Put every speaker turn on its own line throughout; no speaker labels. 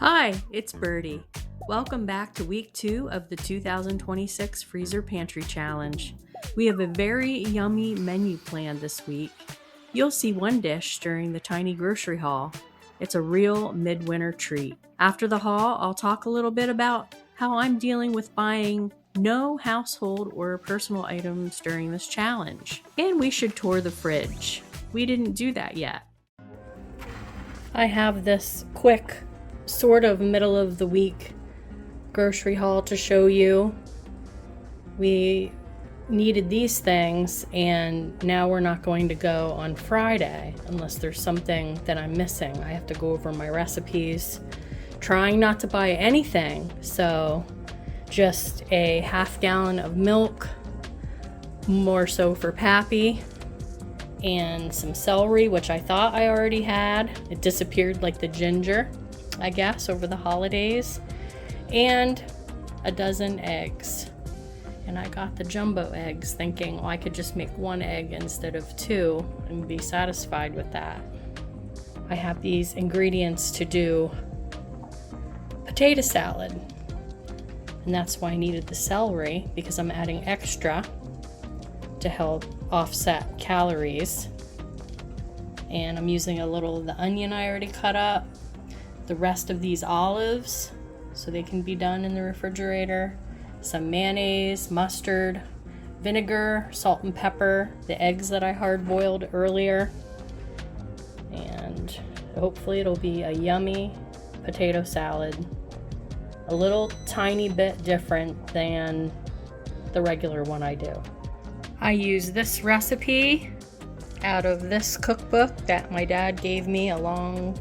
Hi, it's Birdie. Welcome back to week 2 of the 2026 Freezer Pantry Challenge. We have a very yummy menu planned this week. You'll see one dish during the tiny grocery haul. It's a real midwinter treat. After the haul, I'll talk a little bit about how I'm dealing with buying no household or personal items during this challenge. And we should tour the fridge. We didn't do that yet. I have this quick sort of middle of the week grocery haul to show you. We needed these things and now we're not going to go on Friday unless there's something that I'm missing. I have to go over my recipes, trying not to buy anything. So just a half gallon of milk, more so for Pappy, and some celery, which I thought I already had. It disappeared like the ginger, I guess, over the holidays, and a dozen eggs. And I got the jumbo eggs thinking, I could just make one egg instead of two and be satisfied with that. I have these ingredients to do potato salad, and that's why I needed the celery, because I'm adding extra to help offset calories. And I'm using a little of the onion I already cut up, the rest of these olives so they can be done in the refrigerator, some mayonnaise, mustard, vinegar, salt and pepper, the eggs that I hard boiled earlier, and hopefully it'll be a yummy potato salad, a little tiny bit different than the regular one I do. I use this recipe out of this cookbook that my dad gave me a long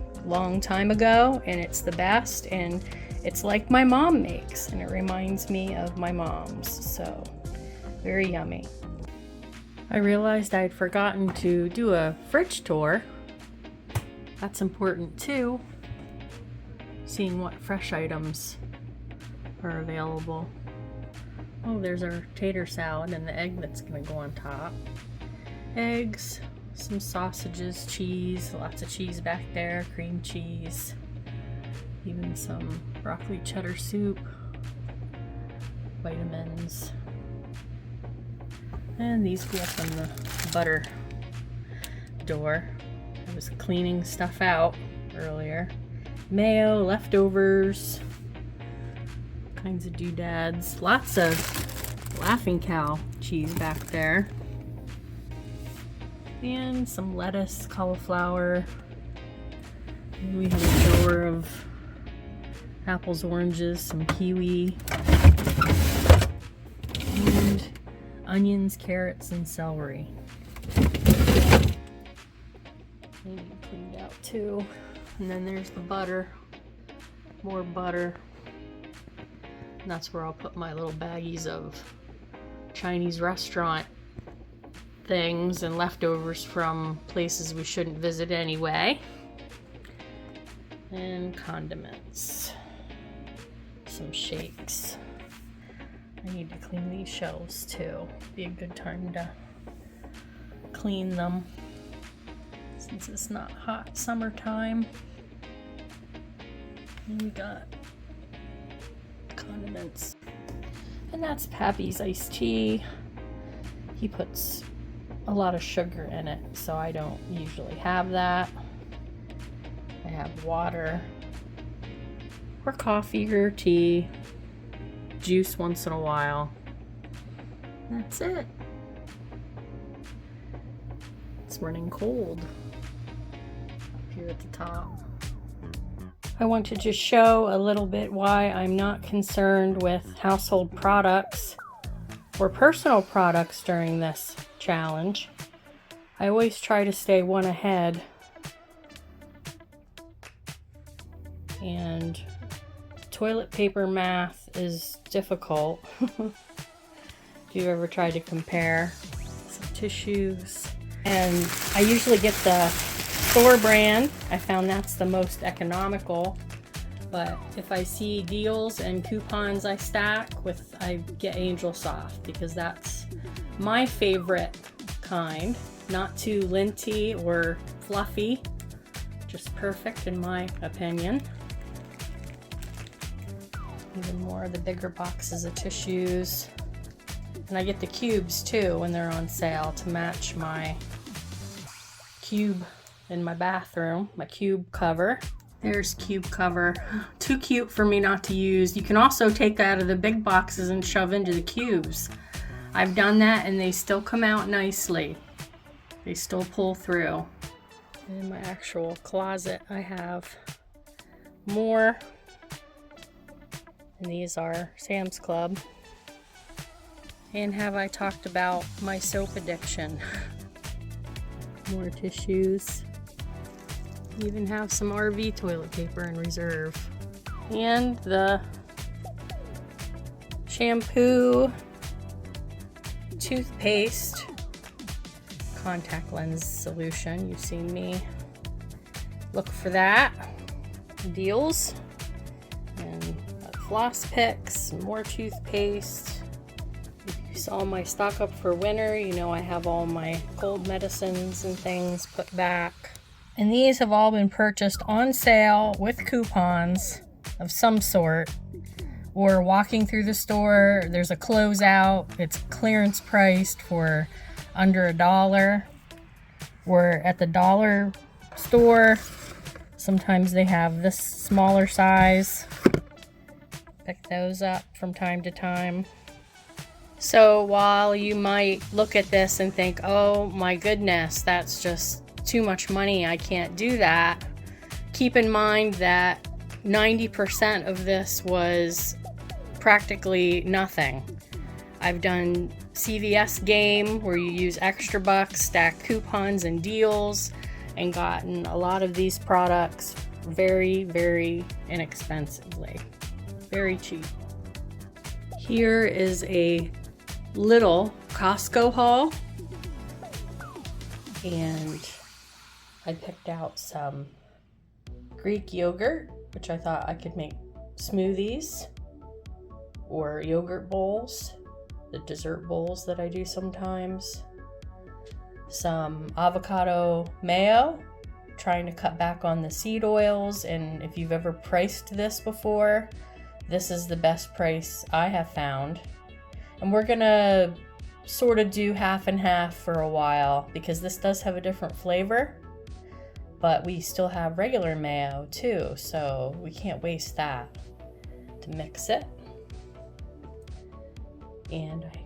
time ago, and it's the best, and it's like my mom makes, and it reminds me of my mom's, so very yummy. I realized I'd forgotten to do a fridge tour. That's important too, seeing what fresh items are available. Oh, there's our tater salad and the egg that's gonna go on top. Eggs, some sausages, cheese, lots of cheese back there, cream cheese, even some broccoli cheddar soup, vitamins, and these go up in the butter door. I was cleaning stuff out earlier. Mayo, leftovers, kinds of doodads, lots of Laughing Cow cheese back there, and some lettuce, cauliflower. And we have a drawer of apples, oranges, some kiwi, and onions, carrots, and celery. And cleaned out too. And then there's the butter, more butter. And that's where I'll put my little baggies of Chinese restaurant things and leftovers from places we shouldn't visit anyway. And condiments, some shakes. I need to clean these shelves too. Be a good time to clean them since it's not hot summertime. And we got condiments, and that's Pappy's iced tea. He puts a lot of sugar in it, so I don't usually have that. I have water or coffee or tea, juice once in a while. That's it. It's running cold up here at the top. I wanted to show a little bit why I'm not concerned with household products or personal products during this challenge. I always try to stay one ahead, and toilet paper math is difficult. If you've ever tried to compare some tissues, and I usually get the store brand. I found that's the most economical, but if I see deals and coupons I stack with, I get Angel Soft because that's my favorite kind. Not too linty or fluffy, just perfect in my opinion. Even more of the bigger boxes of tissues. And I get the cubes too when they're on sale to match my cube in my bathroom, my cube cover. There's cube cover. Too cute for me not to use. You can also take that out of the big boxes and shove into the cubes. I've done that and they still come out nicely. They still pull through. In my actual closet, I have more. And these are Sam's Club. And have I talked about my soap addiction? More tissues. Even have some RV toilet paper in reserve. And the shampoo, toothpaste, contact lens solution. You've seen me look for that. Deals. And floss picks, more toothpaste. If you saw my stock up for winter, you know I have all my cold medicines and things put back. And these have all been purchased on sale with coupons of some sort. Or walking through the store, there's a closeout. It's clearance priced for under $1. Or at the dollar store, sometimes they have this smaller size. Pick those up from time to time. So while you might look at this and think, oh my goodness, that's just too much money, I can't do that. Keep in mind that 90% of this was practically nothing. I've done CVS game where you use extra bucks, stack coupons and deals, and gotten a lot of these products very, very inexpensively. Very cheap. Here is a little Costco haul. And I picked out some Greek yogurt, which I thought I could make smoothies or yogurt bowls, the dessert bowls that I do sometimes. Some avocado mayo, trying to cut back on the seed oils, and if you've ever priced this before, this is the best price I have found. And we're gonna sort of do half and half for a while because this does have a different flavor. But we still have regular mayo too, so we can't waste that to mix it. And I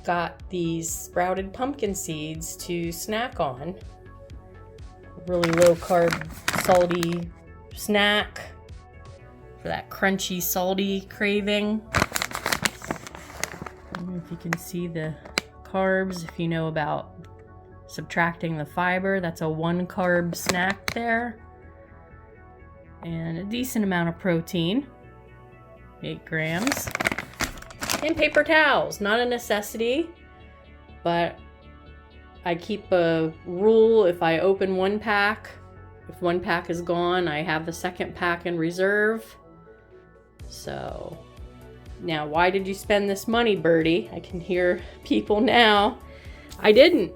got these sprouted pumpkin seeds to snack on. Really low carb, salty snack for that crunchy, salty craving. I don't know if you can see the carbs, if you know about subtracting the fiber. That's a 1 carb snack there. And a decent amount of protein, 8 grams. And paper towels, not a necessity, but I keep a rule. If I open one pack, if one pack is gone, I have the second pack in reserve. So now, why did you spend this money, Birdie? I can hear people now. I didn't.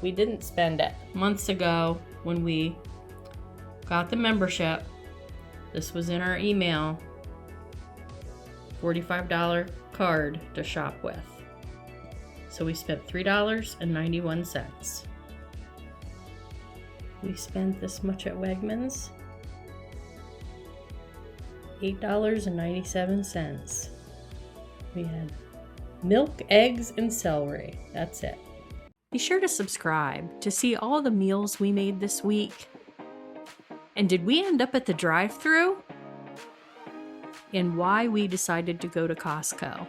We didn't spend it. Months ago when we got the membership, this was in our email, $45 card to shop with. So we spent $3.91. We spent this much at Wegmans, $8.97. We had milk, eggs, and celery. That's it. Be sure to subscribe to see all the meals we made this week. And did we end up at the drive-thru? And why we decided to go to Costco.